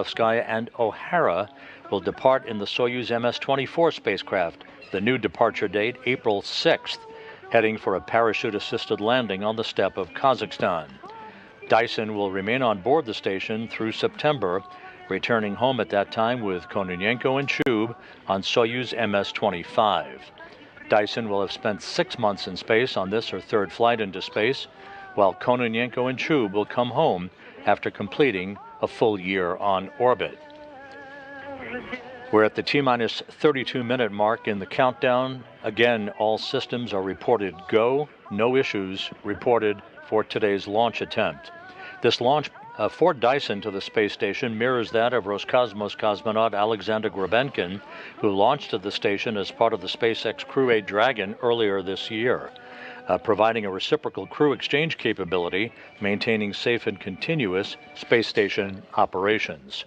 Vasilevskaya and O'Hara will depart in the Soyuz MS-24 spacecraft. The new departure date, April 6th, heading for a parachute-assisted landing on the steppe of Kazakhstan. Dyson will remain on board the station through September, returning home at that time with Kononenko and Chub on Soyuz MS-25. Dyson will have spent 6 months in space on this, her third flight into space, while Kononenko and Chub will come home after completing a full year on orbit. We're at the T-minus 32-minute mark in the countdown. Again, all systems are reported go. No issues reported for today's launch attempt. This launch for Dyson to the space station mirrors that of Roscosmos cosmonaut Alexander Grebenkin, who launched to the station as part of the SpaceX Crew Dragon earlier this year, providing a reciprocal crew exchange capability, maintaining safe and continuous space station operations.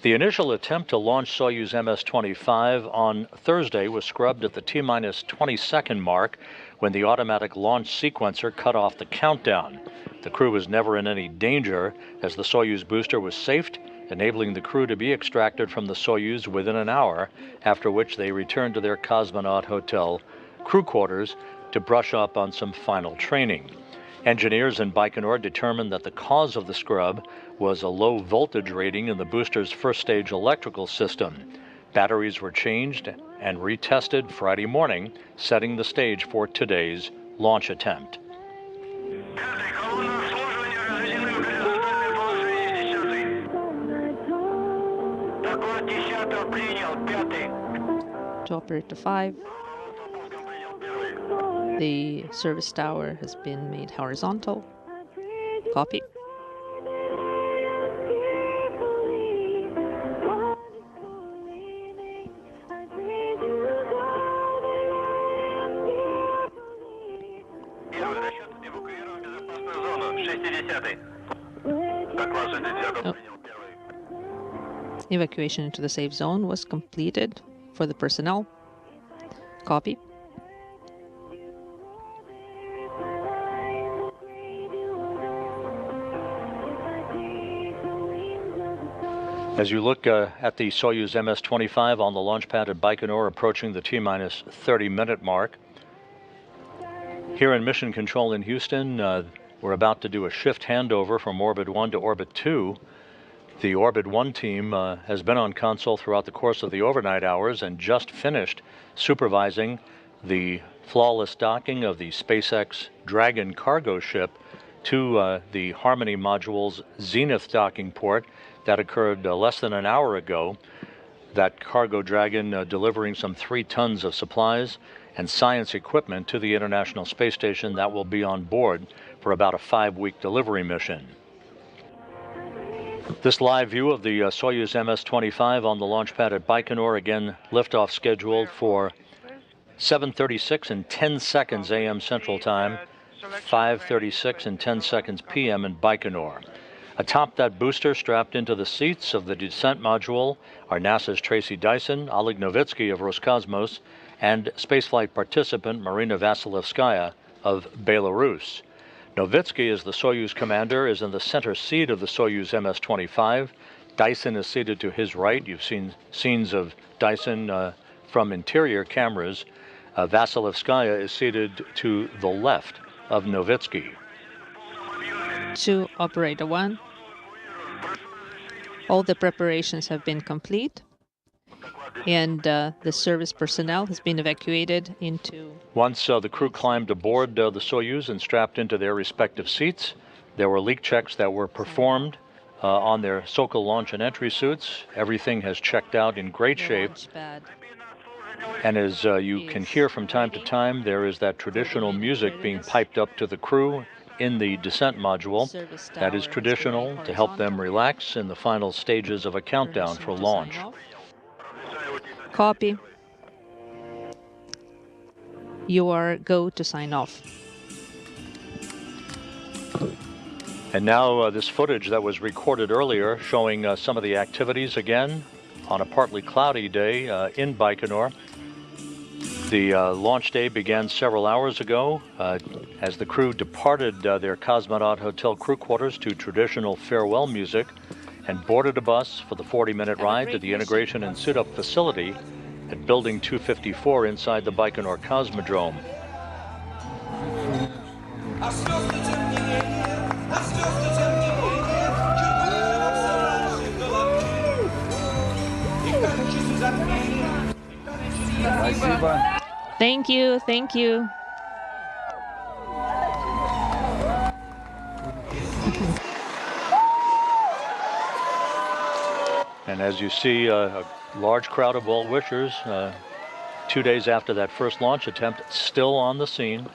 The initial attempt to launch Soyuz MS-25 on Thursday was scrubbed at the T-minus 20-second mark when the automatic launch sequencer cut off the countdown. The crew was never in any danger as the Soyuz booster was safed, enabling the crew to be extracted from the Soyuz within an hour, after which they returned to their cosmonaut hotel crew quarters to brush up on some final training. Engineers in Baikonur determined that the cause of the scrub was a low voltage rating in the booster's first stage electrical system. Batteries were changed and retested Friday morning, setting the stage for today's launch attempt. To operator 5, the service tower has been made horizontal. Copy. Evacuation into the safe zone was completed for the personnel. Copy. As you look at the Soyuz MS-25 on the launch pad at Baikonur, approaching the T-minus 30-minute mark, here in Mission Control in Houston, we're about to do a shift handover from Orbit 1 to Orbit 2. The Orbit 1 team has been on console throughout the course of the overnight hours and just finished supervising the flawless docking of the SpaceX Dragon cargo ship to the Harmony module's Zenith docking port. That occurred less than an hour ago. That cargo Dragon delivering some 3 tons of supplies and science equipment to the International Space Station that will be on board for about a 5-week delivery mission. This live view of the Soyuz MS-25 on the launch pad at Baikonur, again liftoff scheduled for 7:36 and 10 seconds a.m. Central Time, 5:36 and 10 seconds p.m. in Baikonur. Atop that booster, strapped into the seats of the descent module, are NASA's Tracy Dyson, Oleg Novitsky of Roscosmos, and spaceflight participant Marina Vasilevskaya of Belarus. Novitsky, as the Soyuz commander, is in the center seat of the Soyuz MS-25. Dyson is seated to his right. You've seen scenes of Dyson from interior cameras. Vasilevskaya is seated to the left of Novitsky. To operator 1, all the preparations have been complete, and the service personnel has been evacuated into... Once the crew climbed aboard the Soyuz and strapped into their respective seats, there were leak checks that were performed on their Sokol launch and entry suits. Everything has checked out in great shape. And as you can hear from time to time, there is that traditional music being piped up to the crew in the descent module. That is traditional to help them relax in the final stages of a countdown for launch. Copy. You are go to sign off. And now this footage that was recorded earlier showing some of the activities again on a partly cloudy day in Baikonur. The launch day began several hours ago as the crew departed their cosmonaut hotel crew quarters to traditional farewell music and boarded a bus for the 40-minute ride to the integration and suit-up facility at Building 254 inside the Baikonur Cosmodrome. Thank you, thank you. And as you see, a large crowd of well-wishers 2 days after that first launch attempt, still on the scene,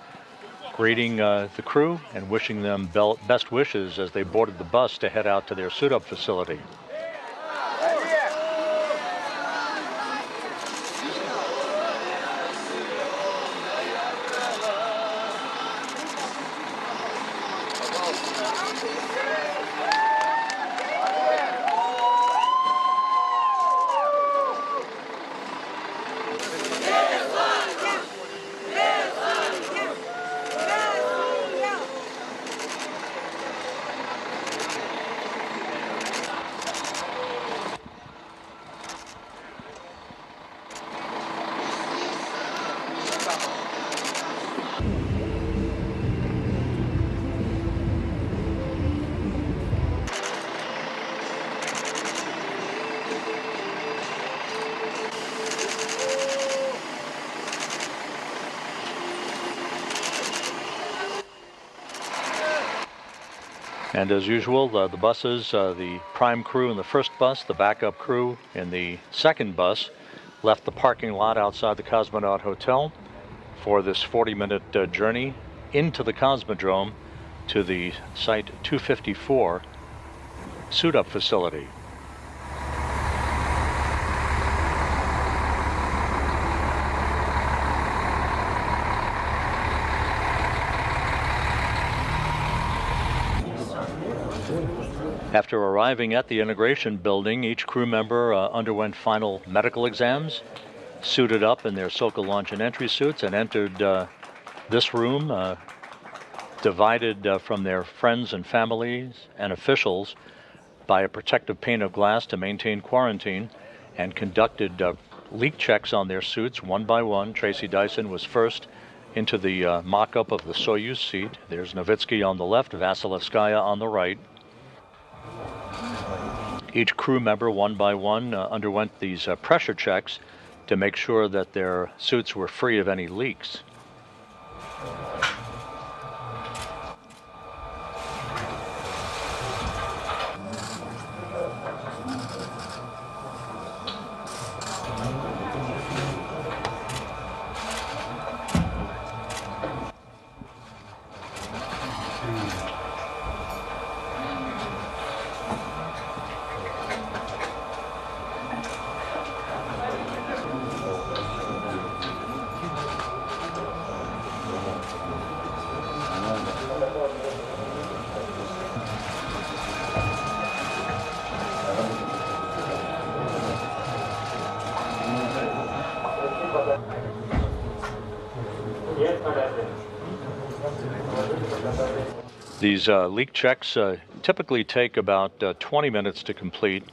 greeting the crew and wishing them best wishes as they boarded the bus to head out to their suit-up facility. And as usual, the buses, the prime crew in the first bus, the backup crew in the second bus, left the parking lot outside the Cosmonaut Hotel for this 40-minute journey into the Cosmodrome to the Site 254 suit-up facility. After arriving at the integration building, each crew member underwent final medical exams, suited up in their SOCA launch and entry suits, and entered this room, divided from their friends and families and officials by a protective pane of glass to maintain quarantine, and conducted leak checks on their suits one by one. Tracy Dyson was first into the mock-up of the Soyuz seat. There's Novitsky on the left, Vasilevskaya on the right. Each crew member, one by one, underwent these pressure checks to make sure that their suits were free of any leaks. These leak checks typically take about 20 minutes to complete,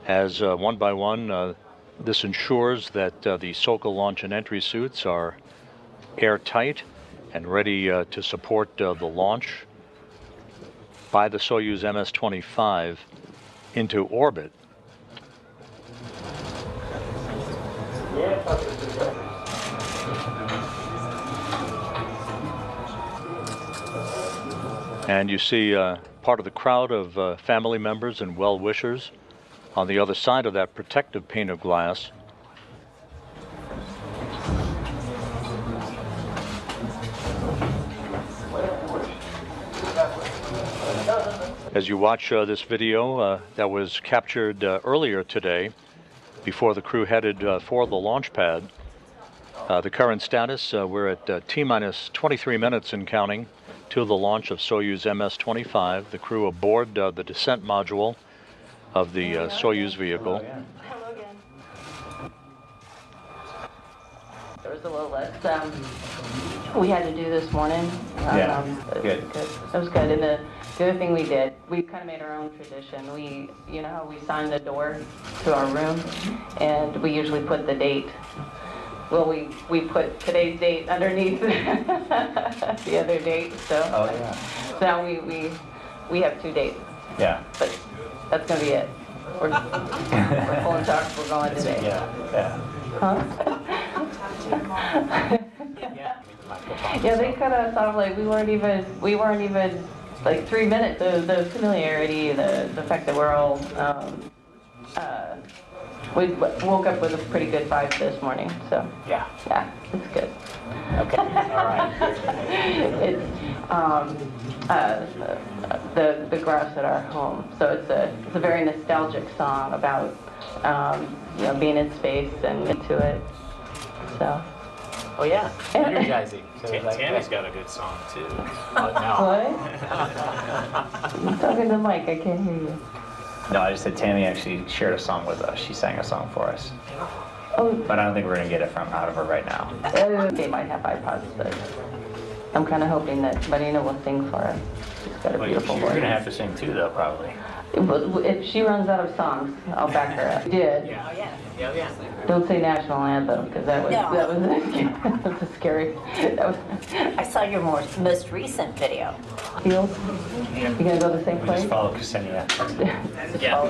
as one by one this ensures that the SOCA launch and entry suits are airtight and ready to support the launch by the Soyuz MS-25 into orbit. And you see part of the crowd of family members and well-wishers on the other side of that protective pane of glass. As you watch this video that was captured earlier today before the crew headed for the launch pad, the current status, we're at T-minus 23 minutes and counting to the launch of Soyuz MS-25, the crew aboard the descent module of the Soyuz vehicle. Hello again. There was a little less we had to do this morning. Yeah, good. It was good. And The other thing we did, we kind of made our own tradition. You know how we sign the door to our room, and we usually put the date. Well, we put today's date underneath the other date, so. Oh, yeah. So now we have 2 dates. Yeah. But that's gonna be it. We're pulling trucks, we're going today. Yeah. Huh? Yeah, they cut us off like we weren't even like 3 minutes. The familiarity, the fact that we're all we woke up with a pretty good vibe this morning. So Yeah. it's good. Okay. All right. It's the grass at our home. So it's a very nostalgic song about being in space and into it. So. Oh yeah. Energizing. So Tammy's got a good song too. No. What? I'm talking to the mic. I can't hear you. No, I just said Tammy actually shared a song with us. She sang a song for us. Oh. But I don't think we're gonna get it out of her right now. They might have iPods, but I'm kind of hoping that Marina will sing for us. She's got a beautiful You're voice. gonna have to sing too, though, probably. If she runs out of songs, I'll back her up. She did. Yeah. Don't say national anthem, because that was that was scary. I saw your most recent video. Field? You gonna go the same We place? just follow Ksenia. Yeah.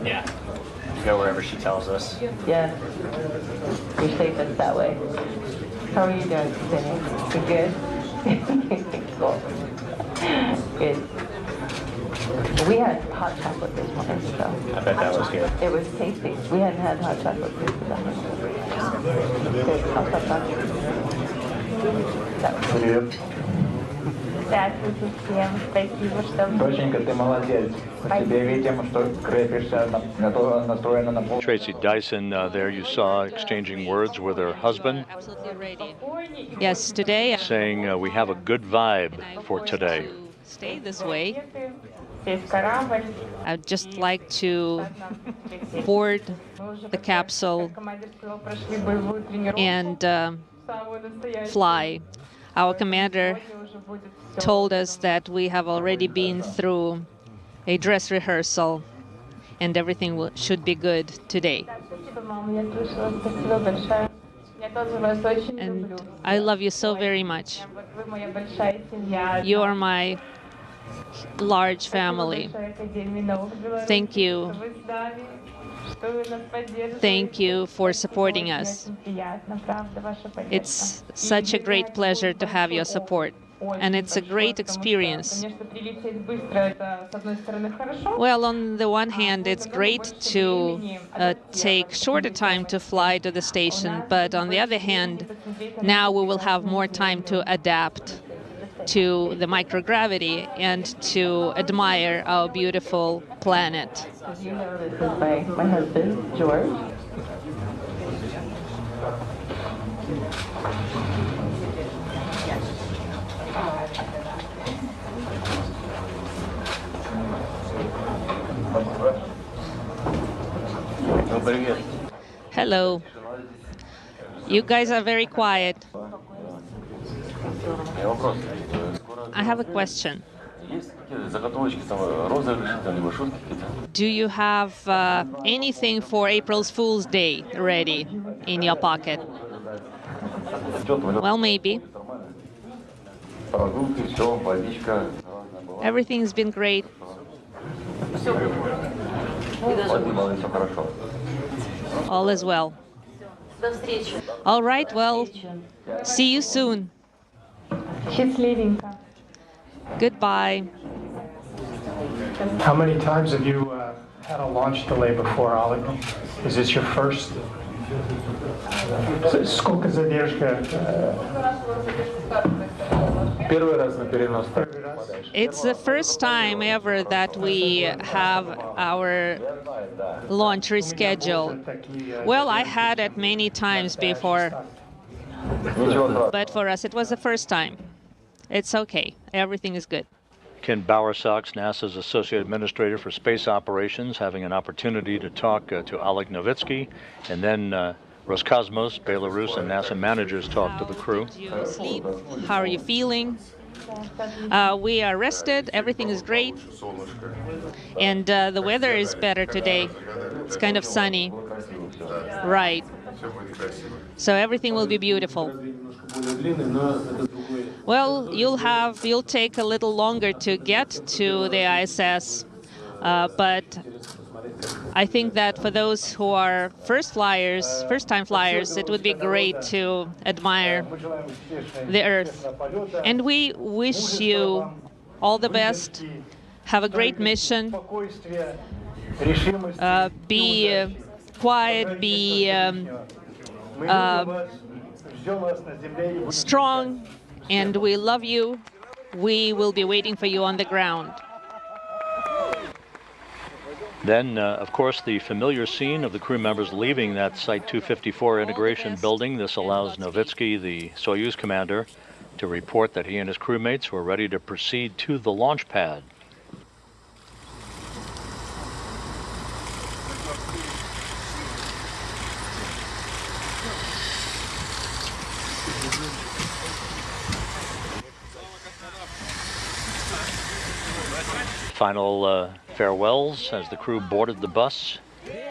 Yeah. Go wherever she tells us. Yes. You're safest that way. How are you doing, Ksenia? You good? Cool. Good. We had hot chocolate this morning, so. I bet that was good. It was tasty. We hadn't had hot chocolate since the summer. Good. I'll stop talking. Привет. Здравствуйте всем. Спасибо, что вы... Доченька, ты молодец. Мы тебе видим, что крепишься, настроена на пол. Tracy Dyson, there you saw exchanging words with her husband, Absolutely ready. Yes, today saying we have a good vibe for today. stay this way. Здесь корабль. I'd just like to board the capsule and fly. Our commander told us that we have already been through a dress rehearsal and everything should be good today. And I love you so very much. You are my large family. Thank you. Thank you for supporting us. It's such a great pleasure to have your support, and it's a great experience. Well, on the one hand, it's great to take shorter time to fly to the station, but on the other hand, now we will have more time to adapt to the microgravity and to admire our beautiful planet. As you know, this is my husband, George. Hello. You guys are very quiet. I have a question. Do you have anything for April's Fool's Day ready in your pocket? Well, maybe. Everything's been great. All is well. All right, well, see you soon. Счастливенько. Goodbye. How many times have you had a launch delay before, Oleg? Is this your first? Сколько задержка? Первый раз на перенос. It's the first time ever that we have our launch rescheduled. Well, I had it many times before, but for us it was the first time. It's okay. Everything is good. Ken Bowersox, NASA's Associate Administrator for Space Operations, having an opportunity to talk to Oleg Novitsky, and then Roscosmos, Belarus, and NASA managers talk to the crew. Did you sleep? How are you feeling? We are rested, everything is great, and the weather is better today. It's kind of sunny. Right. So everything will be beautiful. Well, you'll take a little longer to get to the ISS, but I think that for those who are first-time flyers, it would be great to admire the Earth. And we wish you all the best. Have a great mission. Be quiet, be strong, and we love you. We will be waiting for you on the ground. Then, of course, the familiar scene of the crew members leaving that Site 254 integration building. This allows Novitsky, the Soyuz commander, to report that he and his crewmates were ready to proceed to the launch pad. Final farewells as the crew boarded the bus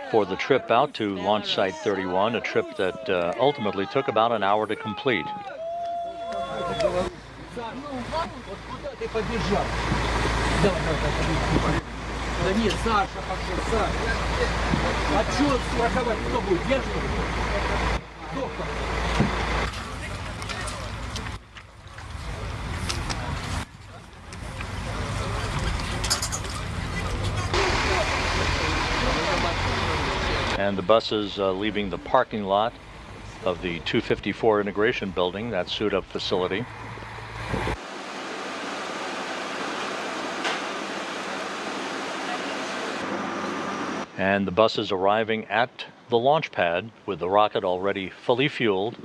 for the trip out to Launch Site 31, a trip that ultimately took about an hour to complete. And the buses leaving the parking lot of the 254 integration building, that suit-up facility. And the buses arriving at the launch pad with the rocket already fully fueled.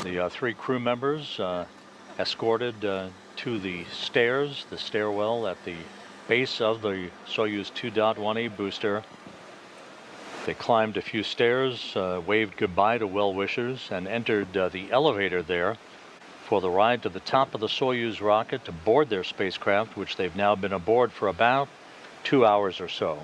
The three crew members escorted to the stairs, the stairwell at the base of the Soyuz 2.1A booster. They climbed a few stairs, waved goodbye to well-wishers, and entered the elevator there for the ride to the top of the Soyuz rocket to board their spacecraft, which they've now been aboard for about 2 hours or so.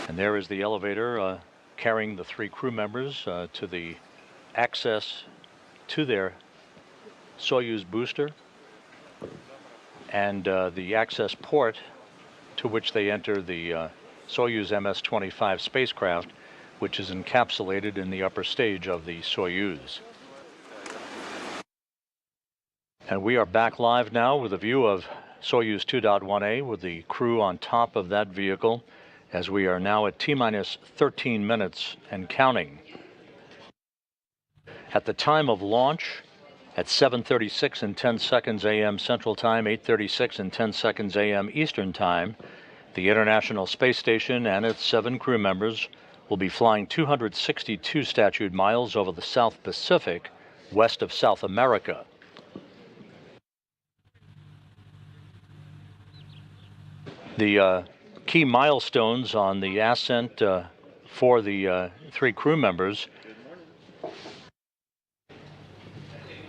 And there is the elevator carrying the three crew members to the access to their Soyuz booster and the access port to which they enter the Soyuz MS-25 spacecraft, which is encapsulated in the upper stage of the Soyuz. And we are back live now with a view of Soyuz 2.1A with the crew on top of that vehicle, as we are now at T-minus 13 minutes and counting. At the time of launch, at 7:36 and 10 seconds a.m. Central Time, 8:36 and 10 seconds a.m. Eastern Time, The International Space Station and its 7 crew members will be flying 262 statute miles over the South Pacific, west of South America. The key milestones on the Ascent for the 3 crew members: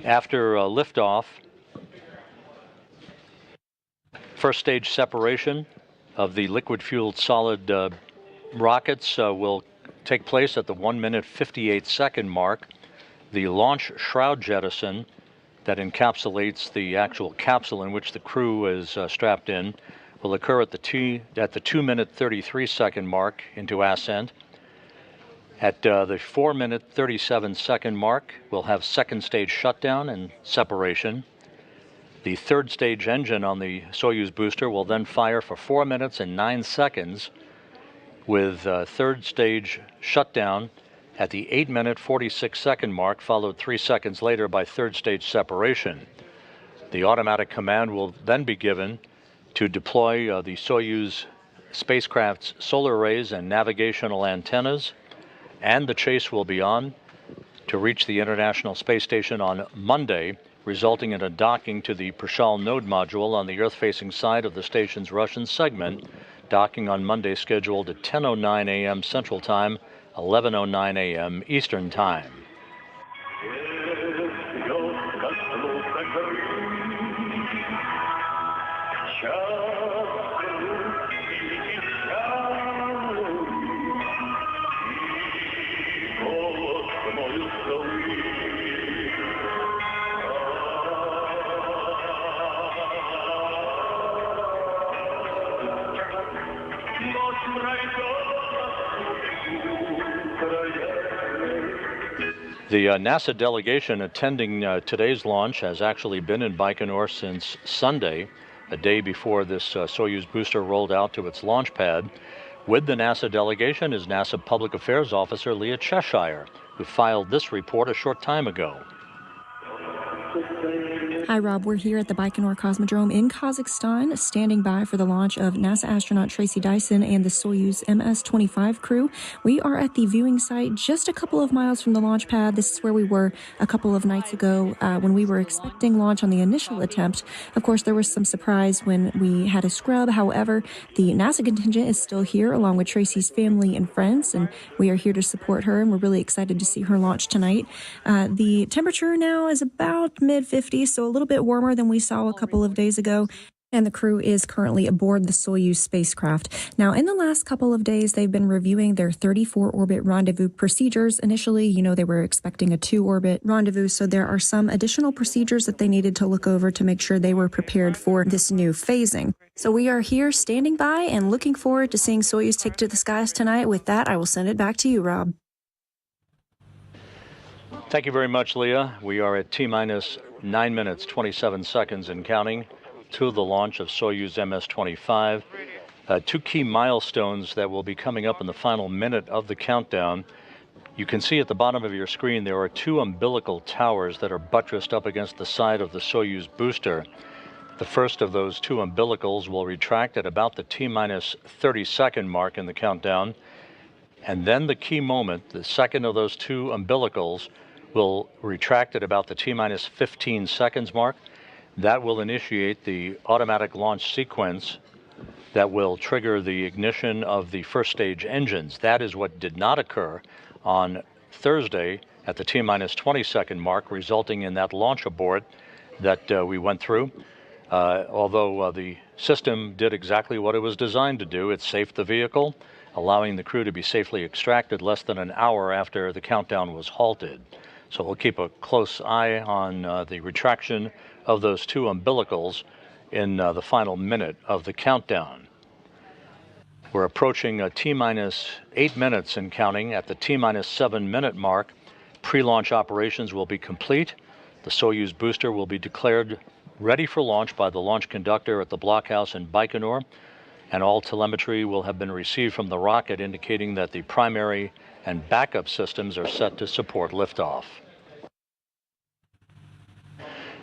after liftoff, first stage separation of the liquid-fueled solid rockets will take place at the 1-minute 58-second mark. The launch shroud jettison that encapsulates the actual capsule in which the crew is strapped in will occur at the 2-minute 33-second mark into Ascent. At the 4-minute 37-second mark, we'll have second stage shutdown and separation. The third stage engine on the Soyuz booster will then fire for 4 minutes and 9 seconds, with third stage shutdown at the 8-minute 46-second mark, followed 3 seconds later by third stage separation. The automatic command will then be given to deploy the Soyuz spacecraft's solar arrays and navigational antennas, and the chase will be on to reach the International Space Station on Monday, resulting in a docking to the Prishal node module on the Earth-facing side of the station's Russian segment, docking on Monday scheduled at 10:09 a.m. Central Time, 11:09 a.m. Eastern Time. The NASA delegation attending today's launch has actually been in Baikonur since Sunday, a day before this Soyuz booster rolled out to its launch pad. With the NASA delegation is NASA Public Affairs Officer Leah Cheshire, who filed this report a short time ago. Hi, Rob. We're here at the Baikonur Cosmodrome in Kazakhstan, standing by for the launch of NASA astronaut Tracy Dyson and the Soyuz MS-25 crew. We are at the viewing site just a couple of miles from the launch pad. This is where we were a couple of nights ago when we were expecting launch on the initial attempt. Of course, there was some surprise when we had a scrub. However, the NASA contingent is still here along with Tracy's family and friends, and we are here to support her, and we're really excited to see her launch tonight. The temperature now is about mid-50s, so a little bit warmer than we saw a couple of days ago. And the crew is currently aboard the Soyuz spacecraft. Now, in the last couple of days, they've been reviewing their 34-orbit rendezvous procedures. Initially, they were expecting a 2-orbit rendezvous, so there are some additional procedures that they needed to look over to make sure they were prepared for this new phasing. So we are here standing by and looking forward to seeing Soyuz take to the skies tonight. With that, I will send it back to you, Rob. Thank you very much, Leah. We are at T-minus 9 minutes, 27 seconds and counting to the launch of Soyuz MS-25. 2 key milestones that will be coming up in the final minute of the countdown. You can see at the bottom of your screen there are 2 umbilical towers that are buttressed up against the side of the Soyuz booster. The first of those 2 umbilicals will retract at about the T-minus 30-second mark in the countdown. And then the key moment, the second of those 2 umbilicals, will retract at about the T-minus 15 seconds mark. That will initiate the automatic launch sequence that will trigger the ignition of the first stage engines. That is what did not occur on Thursday at the T-minus 20-second mark, resulting in that launch abort that we went through. Although the system did exactly what it was designed to do, it safed the vehicle, allowing the crew to be safely extracted less than an hour after the countdown was halted. So we'll keep a close eye on the retraction of those 2 umbilicals in the final minute of the countdown. We're approaching T-minus 8 minutes and counting. At the T-minus 7-minute mark, pre-launch operations will be complete. The Soyuz booster will be declared ready for launch by the launch conductor at the blockhouse in Baikonur, and all telemetry will have been received from the rocket, indicating that the primary and backup systems are set to support liftoff.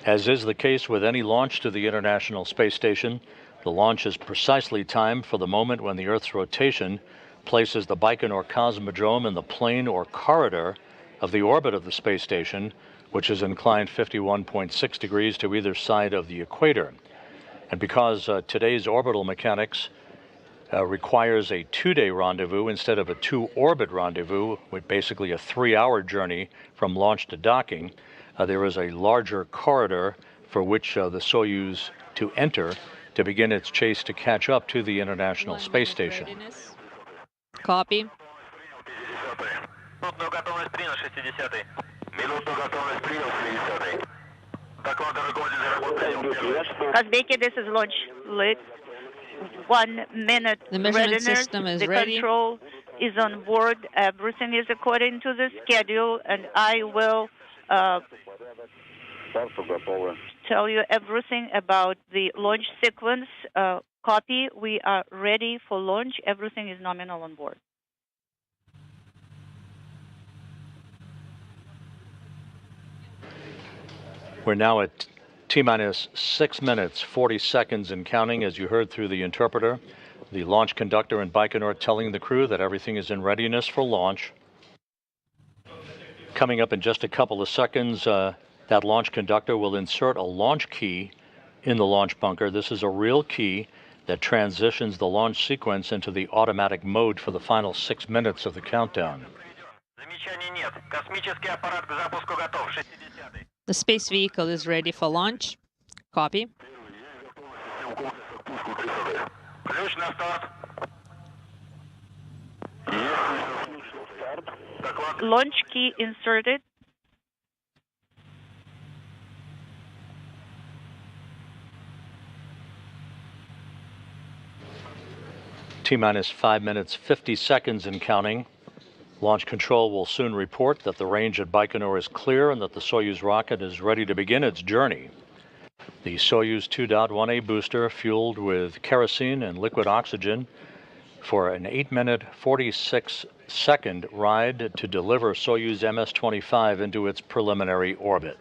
As is the case with any launch to the International Space Station, The launch is precisely timed for the moment when the Earth's rotation places the Baikonur Cosmodrome in the plane or corridor of the orbit of the space station, which is inclined 51.6 degrees to either side of the equator. And because today's orbital mechanics requires a 2-day rendezvous instead of a 2-orbit rendezvous, with basically a 3-hour journey from launch to docking, there is a larger corridor for which the Soyuz to enter to begin its chase to catch up to the International Space Station. Copy. Kazbeki, this is launch lit. 1 minute The measurement readiness. system is the ready. Control is on board. Everything is according to the schedule, and I will tell you everything about the launch sequence. Copy. We are ready for launch. Everything is nominal on board. We're now at T-minus 6 minutes, 40 seconds and counting, as you heard through the interpreter. The launch conductor in Baikonur telling the crew that everything is in readiness for launch. Coming up in just a couple of seconds, that launch conductor will insert a launch key in the launch bunker. This is a real key that transitions the launch sequence into the automatic mode for the final 6 minutes of the countdown. The space vehicle is ready for launch. Copy. Launch key inserted. T-minus 5 minutes, 50 seconds and counting. Launch control will soon report that the range at Baikonur is clear and that the Soyuz rocket is ready to begin its journey. The Soyuz 2.1A booster, fueled with kerosene and liquid oxygen, for an 8-minute, 46-second ride to deliver Soyuz MS-25 into its preliminary orbit.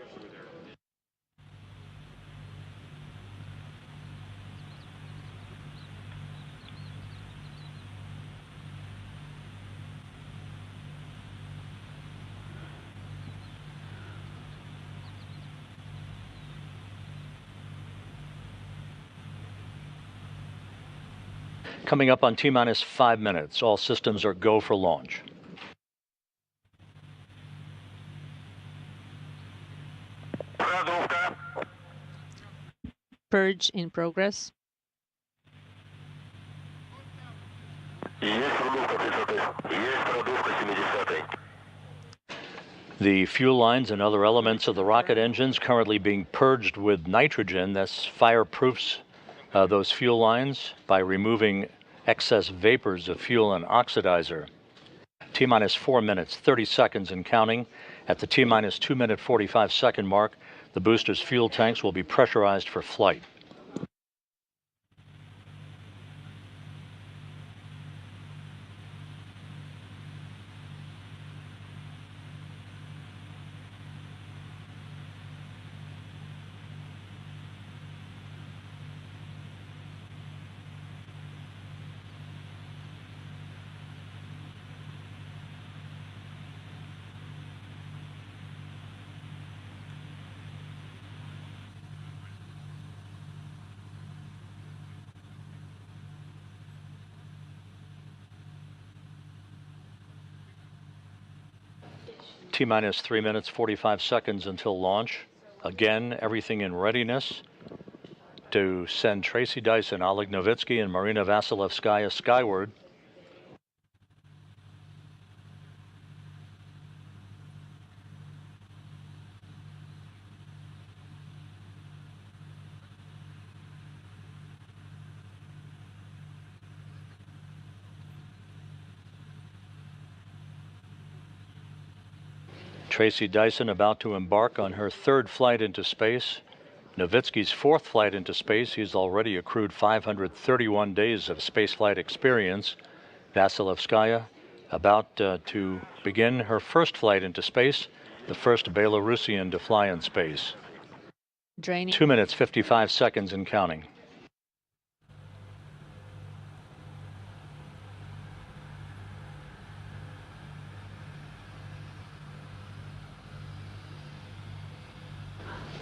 Coming up on T-minus 5 minutes, all systems are go for launch. Purge in progress. The fuel lines and other elements of the rocket engines currently being purged with nitrogen. This fireproofs those fuel lines by removing excess vapors of fuel and oxidizer. T-minus 4 minutes, 30 seconds and counting. At the T-minus 2 minute, 45 second mark, the booster's fuel tanks will be pressurized for flight. T-minus 3 minutes, 45 seconds until launch. Again, everything in readiness to send Tracy Dyson, Oleg Novitsky, and Marina Vasilevskaya skyward. Tracy Dyson about to embark on her 3rd flight into space. Novitsky's 4th flight into space. He's already accrued 531 days of spaceflight experience. Vasilevskaya about to begin her 1st flight into space, the first Belarusian to fly in space. Draining. 2 minutes, 55 seconds and counting.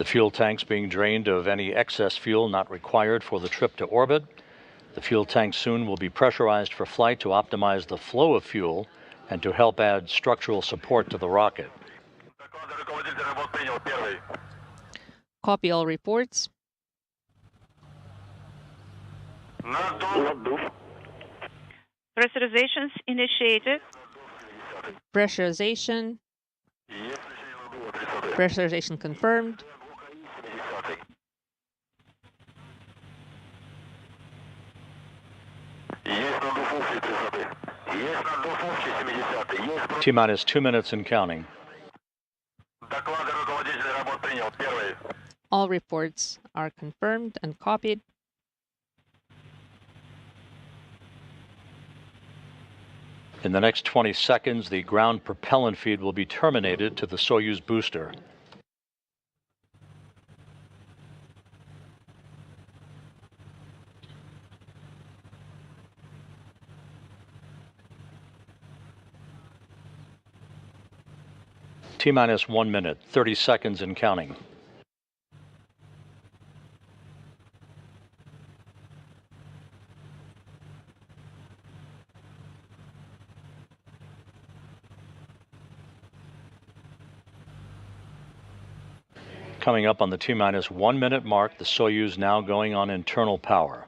The fuel tanks being drained of any excess fuel not required for the trip to orbit. The fuel tank soon will be pressurized for flight to optimize the flow of fuel and to help add structural support to the rocket. Copy all reports. Pressurizations initiated. Pressurization. Pressurization confirmed. T-minus 2 minutes and counting. All reports are confirmed and copied. In the next 20 seconds, the ground propellant feed will be terminated to the Soyuz booster. T-minus 1 minute, 30 seconds and counting. Coming up on the T-minus 1 minute mark, the Soyuz now going on internal power.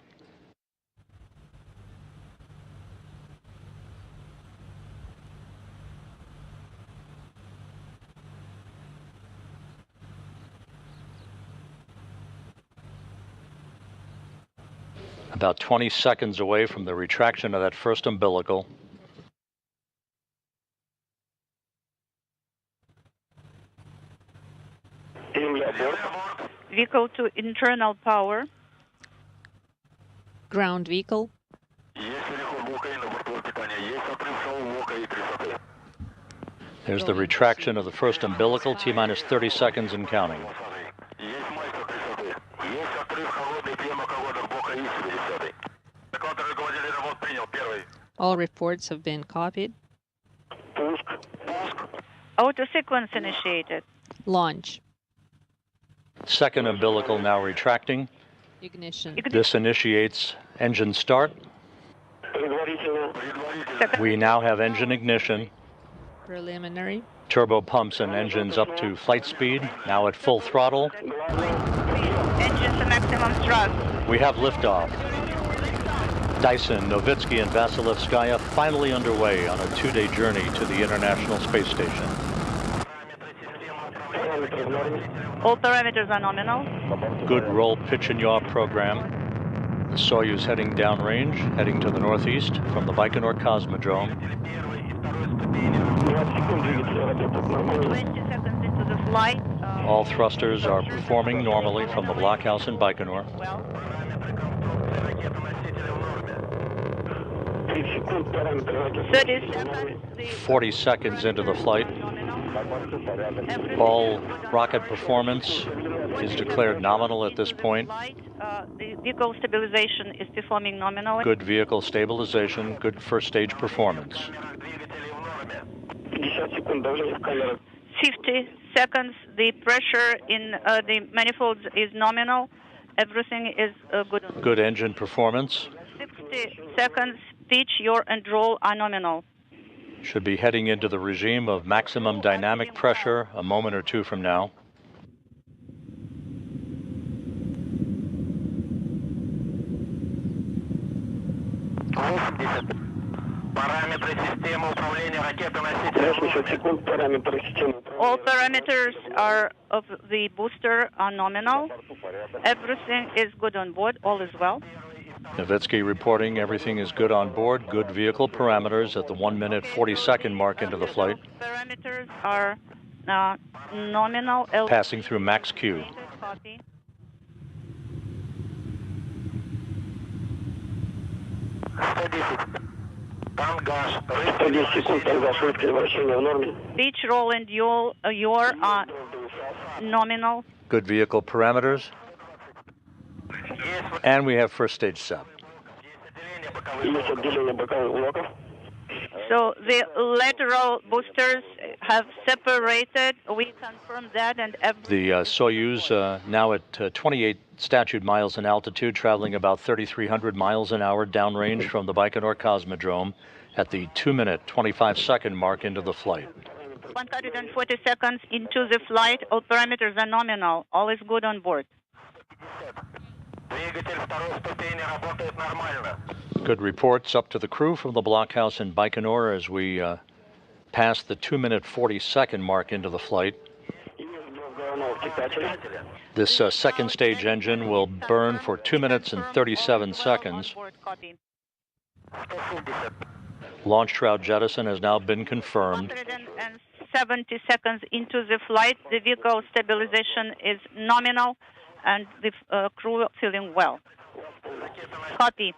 About 20 seconds away from the retraction of that first umbilical. Vehicle to internal power. Ground vehicle. There's the retraction of the first umbilical, T-minus 30 seconds and counting. All reports have been copied. Auto sequence initiated. Launch. Second umbilical now retracting. Ignition. This initiates engine start. We now have engine ignition. Preliminary. Turbo pumps and engines up to flight speed, now at full throttle. Engine to maximum thrust. We have liftoff. Dyson, Novitsky, and Vasilevskaya finally underway on a 2-day journey to the International Space Station. All parameters are nominal. Good roll, pitch, and yaw program. The Soyuz heading downrange, heading to the northeast from the Baikonur Cosmodrome. 20 seconds into the flight. All thrusters are performing normally from the blockhouse in Baikonur. 30 seconds. 40 seconds into the flight. All rocket performance is declared nominal at this point. The vehicle stabilization is performing nominally. Good vehicle stabilization, good first stage performance. 50 seconds. The pressure in the manifolds is nominal. Everything is good. Good engine performance. 60 seconds. Pitch, yaw, and roll are nominal. Should be heading into the regime of maximum dynamic pressure a moment or two from now. All parameters are of the booster are nominal. Everything is good on board. All is well. Novitsky reporting everything is good on board. Good vehicle parameters at the 1 minute 40 second mark into the flight. Parameters are nominal. Passing through max Q. Copy. Pitch, roll, and yaw are nominal. Good vehicle parameters. And we have first stage set. So the lateral boosters have separated. We confirm that, and the Soyuz now at 28 statute miles in altitude, traveling about 3,300 miles an hour downrange from the Baikonur Cosmodrome at the 2-minute, 25-second mark into the flight. 140 seconds into the flight. All parameters are nominal. All is good on board. Good reports up to the crew from the blockhouse in Baikonur as we pass the 2-minute, 40-second mark into the flight. This second stage engine will burn for 2 minutes and 37 seconds. Launch shroud jettison has now been confirmed. 170 seconds into the flight, the vehicle stabilization is nominal, and the crew are feeling well. Copy.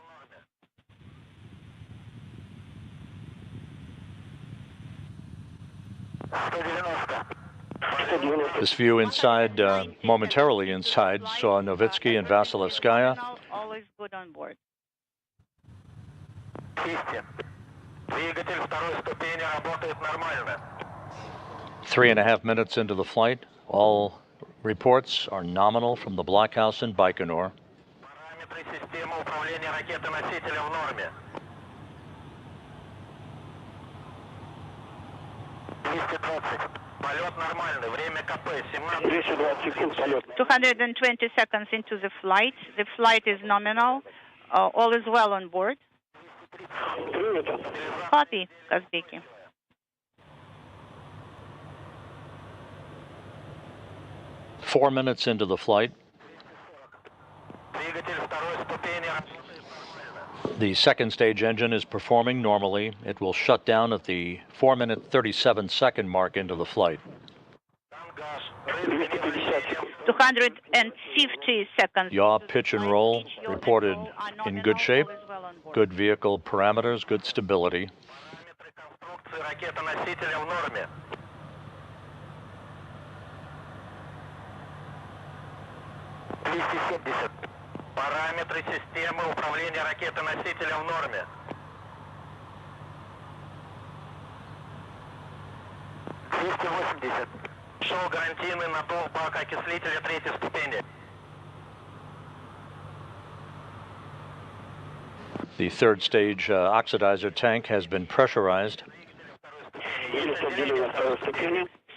This view inside, momentarily inside, saw Novitsky and Vasilevskaya. All is good on board. 3.5 minutes into the flight, all reports are nominal from the blockhouse in Baikonur. Полет нормальный, время КП 220 секунд полет. 220 seconds into the flight. The flight is nominal. All is well on board. Copy, Kazbeki. Four minutes into the flight. The second stage engine is performing normally. It will shut down at the 4-minute, 37-second mark into the flight. 250 seconds. Yaw, pitch, and roll reported in good shape. Good vehicle parameters, good stability. Параметры системы управления ракетоносителем в норме. 280. Шел гарантийный натов бака окислителя третьей ступени. The third stage oxidizer tank has been pressurized.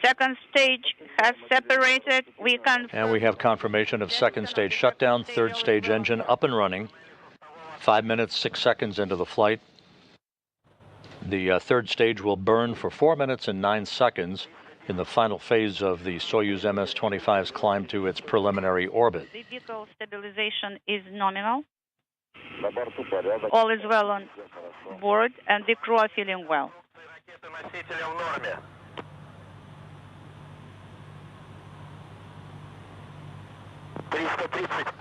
Second stage has separated. And we have confirmation of second stage shutdown, third stage engine up and running. 5 minutes, 6 seconds into the flight. The third stage will burn for 4 minutes and 9 seconds in the final phase of the Soyuz MS-25's climb to its preliminary orbit. The vehicle stabilization is nominal. All is well on board, and the crew are feeling well.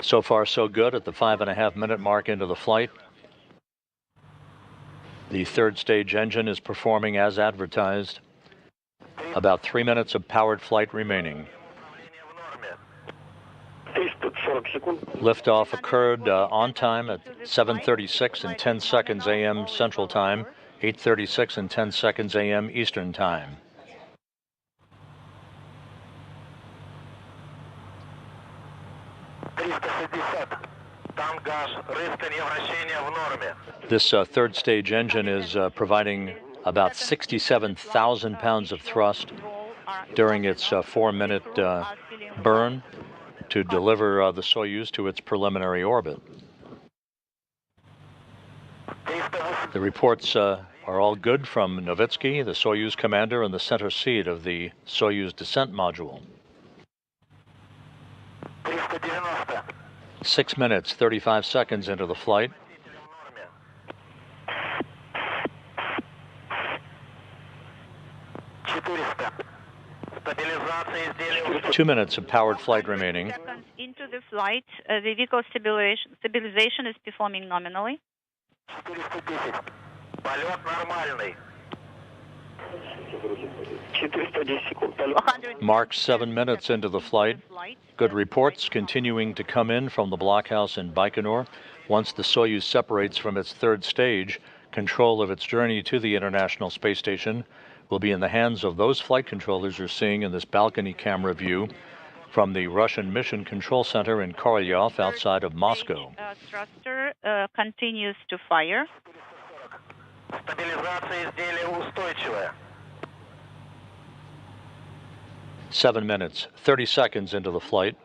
So far, so good at the 5.5 minute mark into the flight. The third stage engine is performing as advertised. About 3 minutes of powered flight remaining. Liftoff occurred on time at 7:36 and 10 seconds a.m. Central Time, 8:36 and 10 seconds a.m. Eastern Time. This third stage engine is providing about 67,000 pounds of thrust during its 4-minute burn to deliver the Soyuz to its preliminary orbit. The reports are all good from Novitsky, the Soyuz commander and the center seat of the Soyuz descent module. 6 minutes, 35 seconds into the flight. Two minutes of powered flight remaining. Seconds into the flight, the vehicle stabilization is performing nominally. Mark 7 minutes into the flight. Good reports continuing to come in from the blockhouse in Baikonur. Once the Soyuz separates from its third stage, control of its journey to the International Space Station will be in the hands of those flight controllers you're seeing in this balcony camera view from the Russian Mission Control Center in Korolyov outside of Moscow. Thruster continues to fire. Стабилизация изделия устойчивая. 7 minutes, 30 seconds into the flight.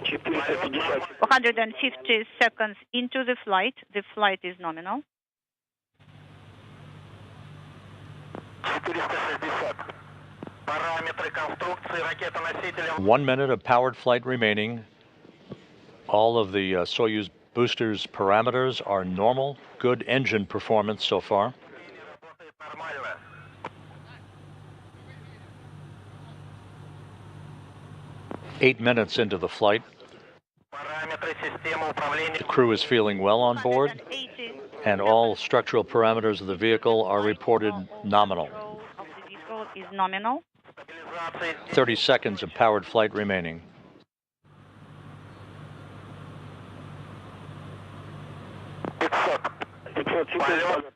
150 seconds into the flight. The flight is nominal. 460. Параметры конструкции ракетоносителя. 1 minute of powered flight remaining. All of the Soyuz boosters' parameters are normal. Good engine performance so far. 8 minutes into the flight. The crew is feeling well on board, and all structural parameters of the vehicle are reported nominal. The vehicle is nominal. 30 seconds of powered flight remaining.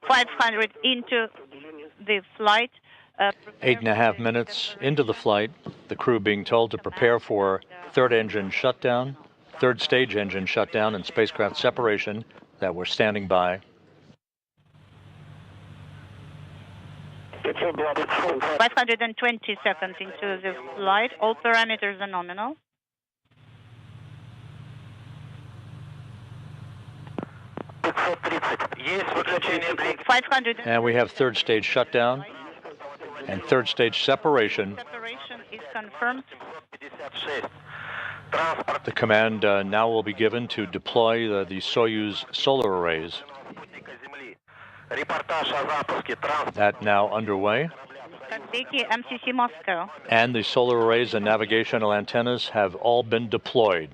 500 into the flight. 8.5 minutes into the flight, the crew being told to prepare for third stage engine shutdown and spacecraft separation that we're standing by. 520 seconds into the flight. All parameters are nominal. 500. And we have third stage shutdown and third stage separation. Separation is confirmed. The command now will be given to deploy the Soyuz solar arrays. That now underway. MCC Moscow. And the solar arrays and navigational antennas have all been deployed.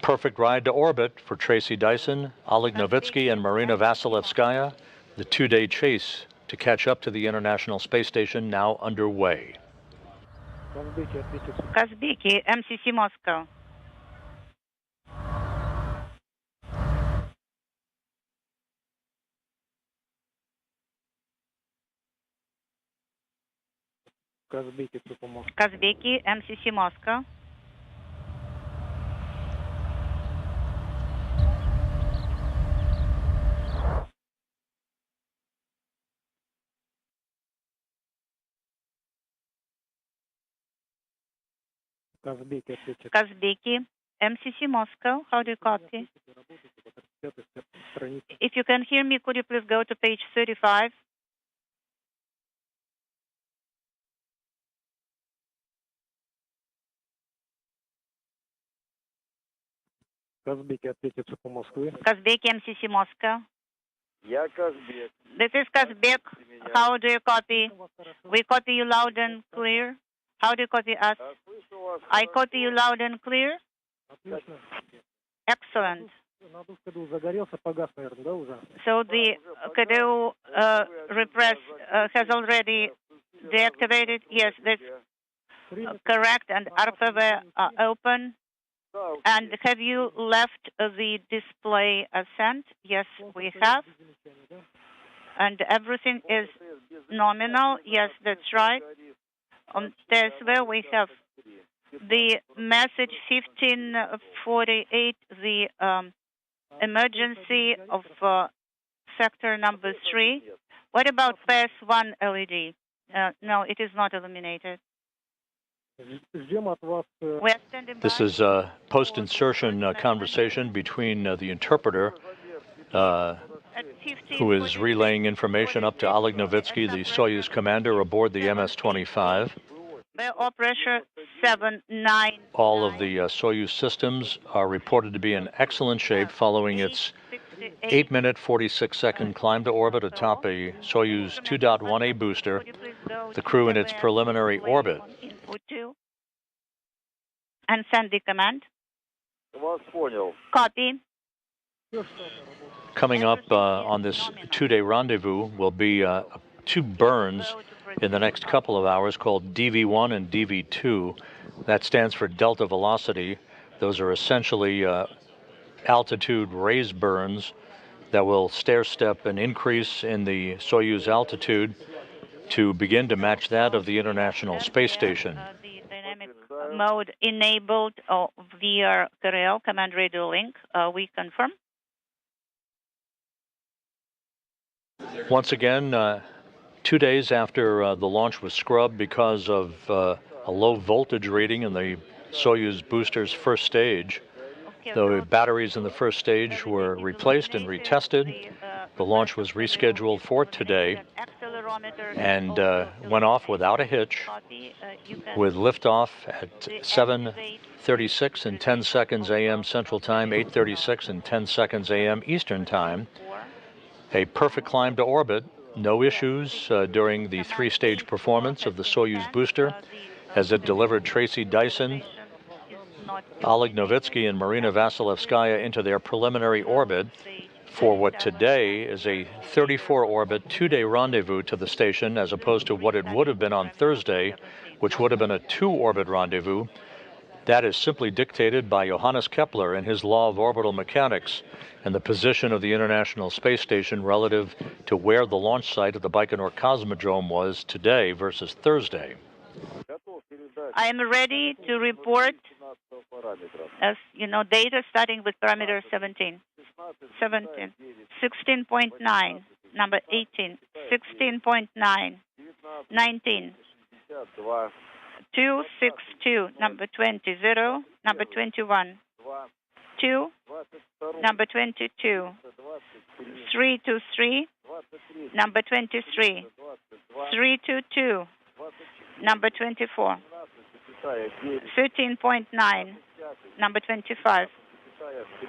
Perfect ride to orbit for Tracy Dyson, Oleg Novitsky, and Marina Vasilevskaya. The two-day chase to catch up to the International Space Station now underway. Kazbeki, MCC Moscow. Kazbeki, MCC Moscow. Kazbeki, MCC Moscow. How do you copy? If you can hear me, could you please go to page 35? Kazbeki, MCC Moscow. This is Kazbek. How do you copy? We copy you loud and clear. How do you copy us? I copy you loud and clear. Excellent. So the KDU repress has already deactivated. Yes, that's correct. And RPV are open. And have you left the display Ascent? Yes, we have. And everything is nominal. Yes, that's right. On TSV, we have the message 1548, the emergency of sector number 3. What about PS1 LED? No, it is not illuminated. This is a post-insertion conversation between the interpreter who is relaying information up to Oleg Novitsky, the Soyuz commander aboard the MS-25. Oil pressure 799. All of the Soyuz systems are reported to be in excellent shape following its 8-minute, 46-second climb to orbit atop a Soyuz 2.1A booster, the crew in its preliminary orbit. And send the command. Copy. Coming up on this two-day rendezvous will be two burns in the next couple of hours called DV1 and DV2. That stands for delta velocity. Those are essentially altitude raised burns that will stair-step an increase in the Soyuz altitude to begin to match that of the International Space Station. The dynamic mode enabled via CRL, command radio link. We confirm. Once again, 2 days after the launch was scrubbed because of a low voltage reading in the Soyuz booster's first stage, the batteries in the first stage were replaced and retested. The launch was rescheduled for today and went off without a hitch with liftoff at 7:36 and 10 seconds a.m. Central Time, 8:36 and 10 seconds a.m. Eastern Time. A perfect climb to orbit, no issues during the three-stage performance of the Soyuz booster as it delivered Tracy Dyson, Oleg Novitsky, and Marina Vasilevskaya into their preliminary orbit for what today is a 34-orbit, 2-day rendezvous to the station, as opposed to what it would have been on Thursday, which would have been a 2-orbit rendezvous. That is simply dictated by Johannes Kepler and his law of orbital mechanics and the position of the International Space Station relative to where the launch site of the Baikonur Cosmodrome was today versus Thursday. I am ready to report, as you know, data starting with parameter 17, 16.9, number 18, 16.9, 19, 262, number 20, 0, number 21, 2, number 22, 323, number 23, 322, number 24, 13.9, number 25,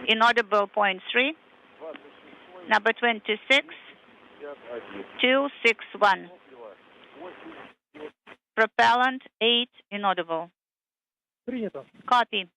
inaudible 0.3, number 26, 261, propellant 8, inaudible. Copy.